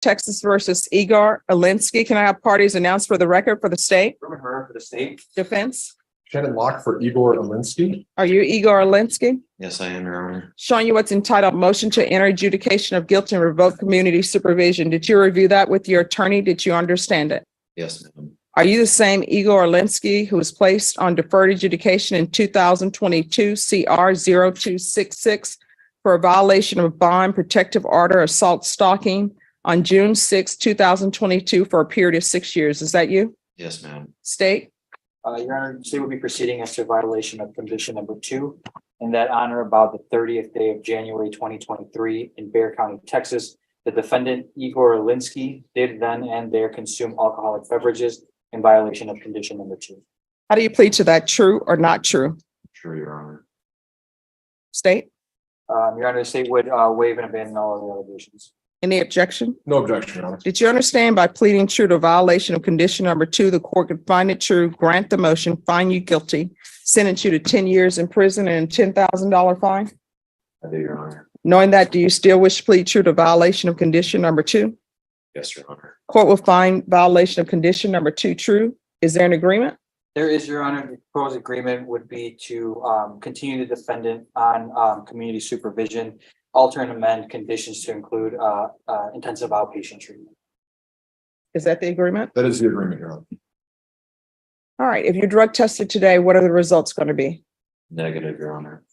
Texas versus Igor Alinsky. Can I have parties announced for the record for the state? Herman Herrera for the state. Defense? Shannon Locke for Igor Alinsky. Are you Igor Alinsky? Yes, I am, Your Honor. Showing you what's entitled motion to enter adjudication of guilt and revoke community supervision. Did you review that with your attorney? Did you understand it? Yes, ma'am. Are you the same Igor Alinsky who was placed on deferred adjudication in 2022 CR 0266 for a violation of bond protective order assault stalking on June 6, 2022 for a period of 6 years? Is that you? Yes, ma'am. State? Your Honor, the state will be proceeding as to violation of condition number 2. In that honor, about the 30th day of January 2023 in Bexar County, Texas, the defendant Igor Alinsky did then and there consume alcoholic beverages in violation of condition number 2. How do you plead to that? True or not true? True, Your Honor. State? Your Honor, the state would waive and abandon all of the allegations. Any objection? No objection, Your Honor. Did you understand by pleading true to violation of condition number 2, the court could find it true, grant the motion, find you guilty, sentence you to 10 years in prison and $10,000 fine? I do, Your Honor. Knowing that, do you still wish to plead true to violation of condition number 2? Yes, Your Honor. Court will find violation of condition number 2 true. Is there an agreement? There is, Your Honor, the proposed agreement would be to continue the defendant on community supervision, alter and amend conditions to include intensive outpatient treatment. Is that the agreement? That is the agreement, Your Honor. All right. If you're drug tested today, what are the results going to be Negative, Your Honor.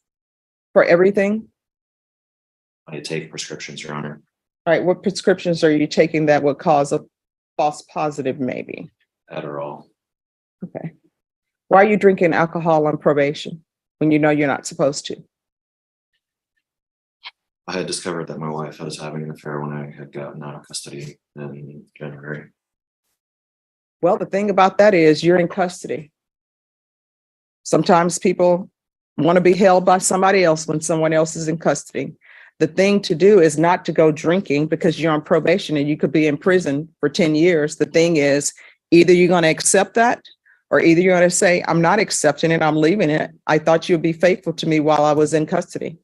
for everything? I take prescriptions, Your Honor. All right. What prescriptions are you taking that would cause a false positive maybe? Adderall. Okay. Why are you drinking alcohol on probation when you know you're not supposed to? I had discovered that my wife was having an affair when I had gotten out of custody in January. Well, the thing about that is you're in custody. Sometimes people want to be held by somebody else when someone else is in custody. The thing to do is not to go drinking because you're on probation and you could be in prison for 10 years. The thing is either you're going to accept that or either you're going to say, I'm not accepting it. I'm leaving it. I thought you'd be faithful to me while I was in custody.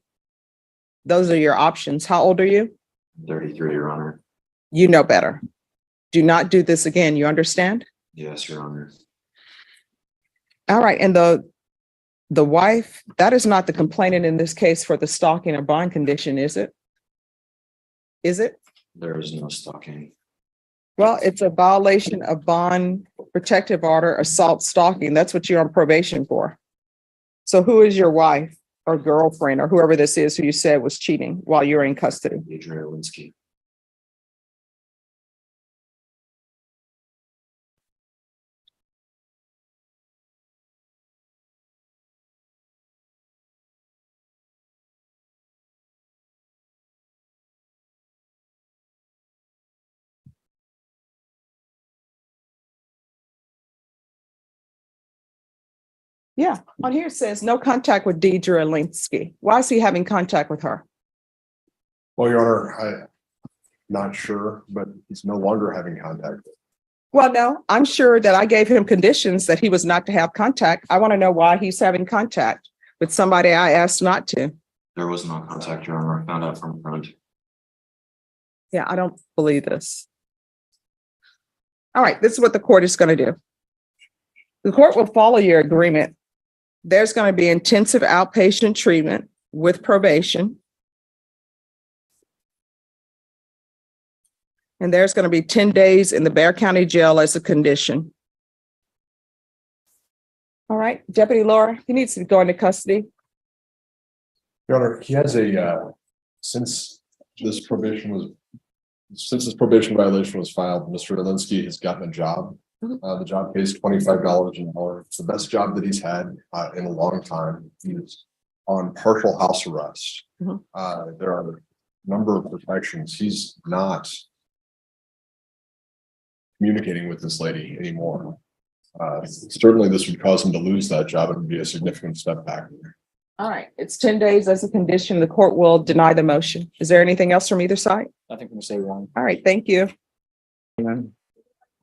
Those are your options. How old are you? 33, Your Honor. You know better. Do not do this again. You understand? Yes, Your Honor. All right. And the wife, that is not the complainant in this case for the stalking or bond condition, is it? Is it? There is no stalking. Well, it's a violation of bond protective order, assault stalking. That's what you're on probation for. So who is your wife or girlfriend or whoever this is who you said was cheating while you were in custody? Adrian Alinsky. Yeah, on here it says no contact with Deidre Alinsky. Why is he having contact with her? Well, Your Honor, I'm not sure, but he's no longer having contact. Well, no, I'm sure that I gave him conditions that he was not to have contact. I want to know why he's having contact with somebody I asked not to. There was no contact, Your Honor. I found out from a friend. Yeah, I don't believe this. All right, this is what the court is going to do. The court will follow your agreement. There's going to be intensive outpatient treatment with probation. And there's going to be 10 days in the Bexar County Jail as a condition. All right, Deputy Laura, he needs to go into custody. Your Honor, he has since this probation violation was filed, Mr. Alinsky has gotten a job. The job pays $25 an hour. It's the best job that he's had in a long time. He's on partial house arrest. There are a number of protections. He's not communicating with this lady anymore. Certainly this would cause him to lose that job. It would be a significant step back. All right, it's 10 days as a condition. The court will deny the motion. Is there anything else from either side? Nothing from the state, Your Honor. All right, thank you. Good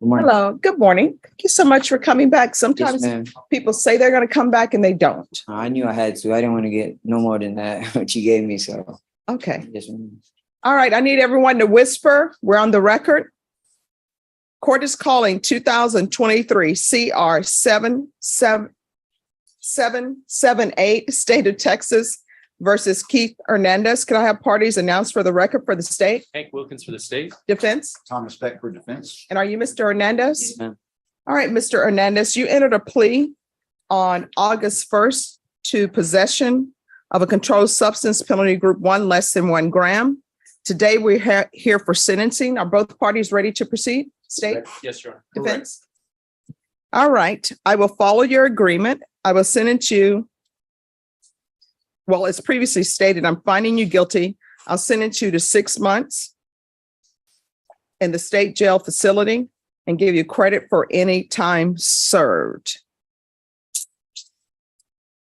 morning. Hello, good morning. Thank you so much for coming back. Sometimes Yes, ma'am. people say they're going to come back and they don't. I knew I had to. I didn't want to get no more than that, what you gave me. So, Okay. yes, ma'am. All right, I need everyone to whisper. We're on the record. Court is calling 2023 CR 77778, State of Texas versus Keith Hernandez. Can I have parties announced for the record for the state? Hank Wilkins for the state. Defense? Thomas Beck for defense. And are you Mr. Hernandez? Yes, ma'am. All right, Mr. Hernandez, you entered a plea on August 1st to possession of a controlled substance, penalty group 1 less than 1 gram. Today, we're here for sentencing. Are both parties ready to proceed? State? Yes, Your Honor. Defense? All right, I will follow your agreement. I will sentence you. Well, as previously stated, I'm finding you guilty. I'll sentence you to 6 months in the state jail facility and give you credit for any time served.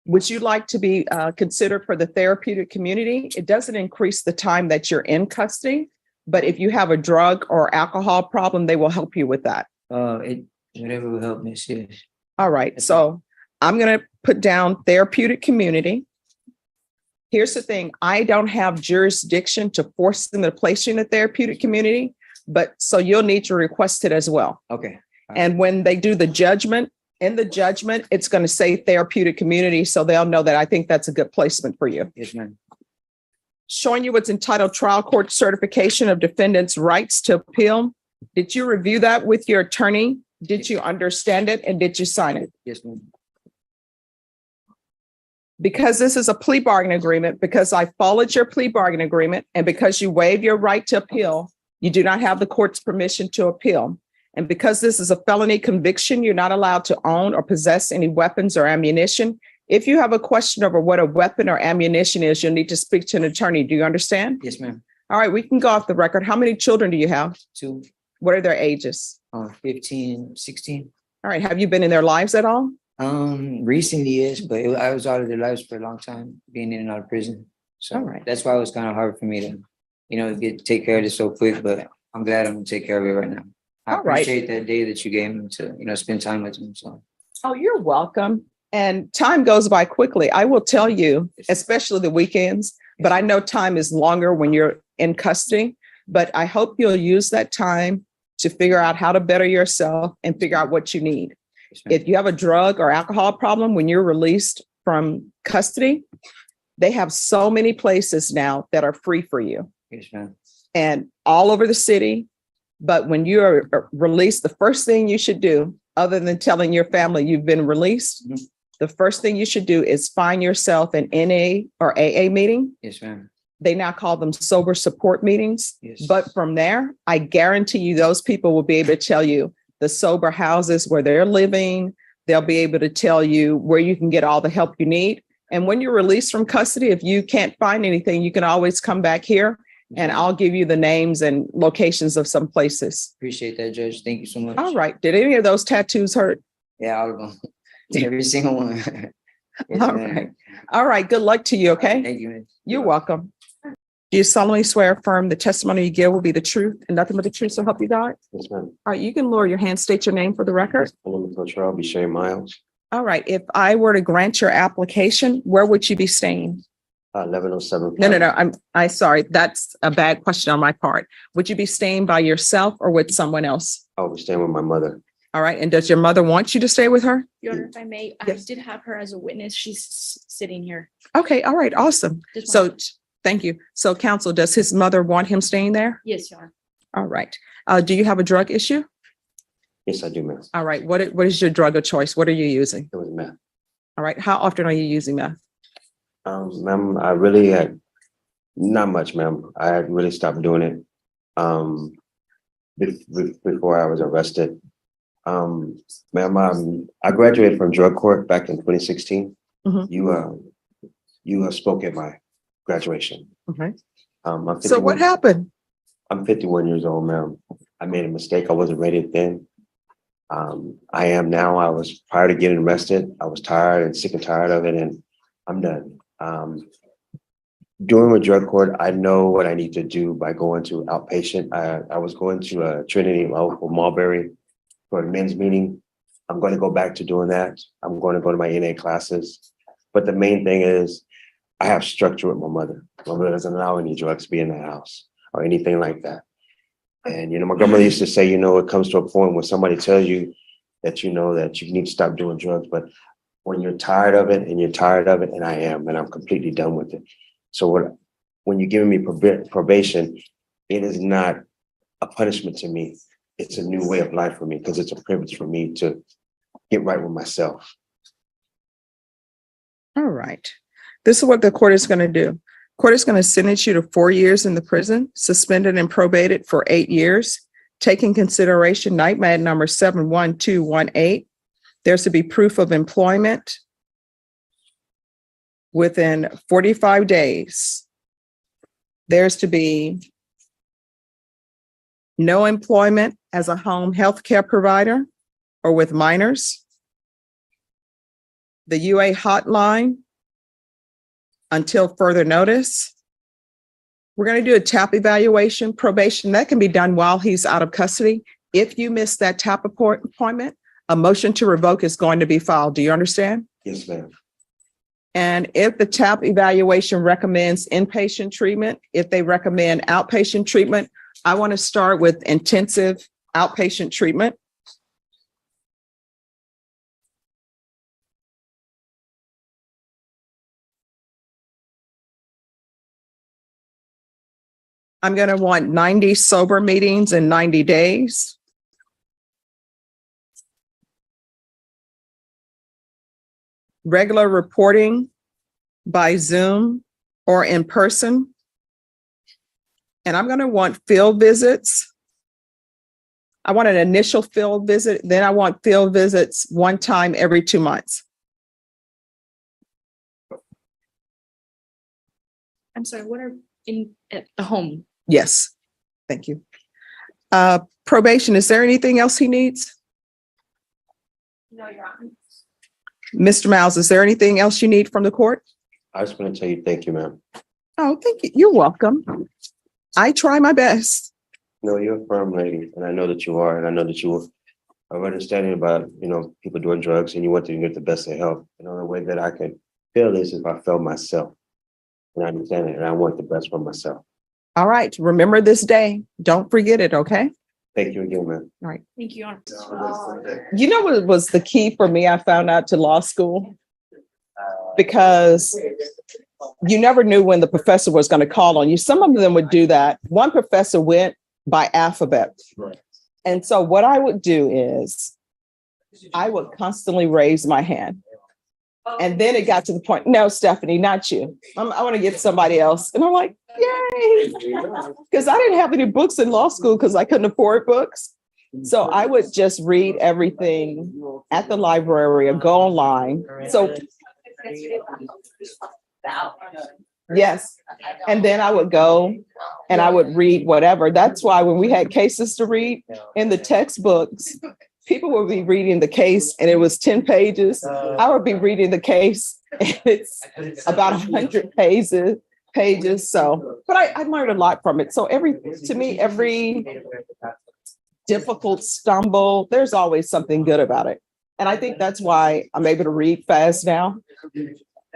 Would you like to be considered for the therapeutic community? It doesn't increase the time that you're in custody, but if you have a drug or alcohol problem, they will help you with that. Whatever will help me, yes. All right, so I'm going to put down therapeutic community. Here's the thing, I don't have jurisdiction to force them to place you in the therapeutic community, but so you'll need to request it as well. Okay. And when they do the judgment, in the judgment, it's going to say therapeutic community, so they'll know that I think that's a good placement for you. Yes, ma'am. Showing you what's entitled trial court certification of defendant's rights to appeal. Did you review that with your attorney? Did you understand it and did you sign it? Yes, ma'am. Because this is a plea bargain agreement, because I followed your plea bargain agreement, and because you waive your right to appeal, you do not have the court's permission to appeal. And because this is a felony conviction, you're not allowed to own or possess any weapons or ammunition. If you have a question over what a weapon or ammunition is, you'll need to speak to an attorney. Do you understand? Yes, ma'am. All right, we can go off the record. How many children do you have? 2, What are their ages? 15, 16. All right, have you been in their lives at all? Recently, yes, but I was out of their lives for a long time, being in and out of prison. So All right. that's why it was kind of hard for me to, take care of this so quick, but I'm glad I'm gonna take care of it right now. I All right. appreciate that day that you gave me to, spend time with them. So Oh, you're welcome. And time goes by quickly. I will tell you, especially the weekends, but I know time is longer when you're in custody. But I hope you'll use that time to figure out how to better yourself and figure out what you need. yes, ma'am. If you have a drug or alcohol problem, when you're released from custody, they have so many places now that are free for you Yes, ma'am. and all over the city. But when you are released, the first thing you should do, other than telling your family you've been released, Mhm. the first thing you should do is find yourself an NA or AA meeting. Yes, ma'am. They now call them sober support meetings. Yes. But from there, I guarantee you those people will be able to tell you the sober houses where they're living. They'll be able to tell you where you can get all the help you need. And when you're released from custody, if you can't find anything, you can always come back here and I'll give you the names and locations of some places. Appreciate that, Judge. Thank you so much. All right. Did any of those tattoos hurt? Yeah, all of them. Every single one. Yes, All ma'am. right. All right. Good luck to you. Okay. Thank you, man. You're welcome. Do you solemnly swear affirm the testimony you give will be the truth and nothing but the truth, so help you God? Yes, ma'am. All right. You can lower your hand, state your name for the record. My name is Latrell, I'll be Shane Miles, All right. If I were to grant your application, where would you be staying? 1107. No. I'm sorry. That's a bad question on my part. Would you be staying by yourself or with someone else? I'll be staying with my mother. All right. And does your mother want you to stay with her? Your Honor, if I may, I Yes. did have her as a witness. She's sitting here. Okay. All right. Awesome. Just So wanted- thank you. So counsel, does his mother want him staying there? Yes, Your Honor. All right. Do you have a drug issue? Yes, I do, ma'am. All right. What is your drug of choice? What are you using? It was meth. All right. How often are you using meth? Ma'am, I really had, not much, ma'am. I had really stopped doing it. Before I was arrested. Ma'am, I graduated from drug court back in 2016. Mhm. You spoke at my graduation. Okay. I'm So 51 what happened? I'm 51 years old, ma'am. I made a mistake. I wasn't ready then. I am now. I was prior to getting arrested. I was tired and sick and tired of it, and I'm done. Doing with drug court, I know what I need to do by going to outpatient. I was going to Trinity for Marbury for a men's meeting. I'm going to go back to doing that. I'm going to go to my NA classes. But the main thing is I have structure with my mother. My mother doesn't allow any drugs to be in the house. or anything like that. And, you know, my grandmother used to say, you know, it comes to a point where somebody tells you that, you know, that you need to stop doing drugs, but when you're tired of it and you're tired of it, and I am, and I'm completely done with it. So when you're giving me probation, it is not a punishment to me. It's a new way of life for me because it's a privilege for me to get right with myself. All right. This is what the court is going to do. Court is going to sentence you to 4 years in the prison, suspended and probated for 8 years. Taking consideration nightmare number 71218. There's to be proof of employment within 45 days. There's to be no employment as a home health care provider or with minors. The UA hotline until further notice. We're going to do a TAP evaluation, probation. That can be done while he's out of custody. If you miss that TAP appointment, a motion to revoke is going to be filed. Do you understand? Yes, ma'am. And if the TAP evaluation recommends inpatient treatment, if they recommend outpatient treatment, I want to start with intensive outpatient treatment. I'm going to want 90 sober meetings in 90 days. Regular reporting by Zoom or in person. And I'm going to want field visits. I want an initial field visit, then I want field visits one time every 2 months. I'm sorry, what are at the home? Yes, thank you. Probation, is there anything else he needs? No, Your Honor. Mr. Miles, is there anything else you need from the court? I just want to tell you, thank you, ma'am. Oh, thank you. You're welcome. I try my best. No, you're a firm lady, and I know that you are, and I know that you are understanding about, you know, people doing drugs, and you want to get the best of help. And the only way that I can feel this is if I feel myself. And I understand it, and I want the best for myself. All right. Remember this day. Don't forget it, okay? Thank you again, man. All right. Thank you, Your Honor. You know what was the key for me? I found out to law school because you never knew when the professor was going to call on you. Some of them would do that. One professor went by alphabet. Right. And so what I would do is I would constantly raise my hand. And then it got to the point, no, Stephanie, not you. I want to get somebody else. And I'm like, yay. Because I didn't have any books in law school because I couldn't afford books. So I would just read everything at the library or go online. So yes. And then I would go and I would read whatever. That's why when we had cases to read in the textbooks, people would be reading the case and it was 10 pages. I would be reading the case and it's about 100 pages. So, but I learned a lot from it. So every difficult stumble, there's always something good about it. And I think that's why I'm able to read fast now,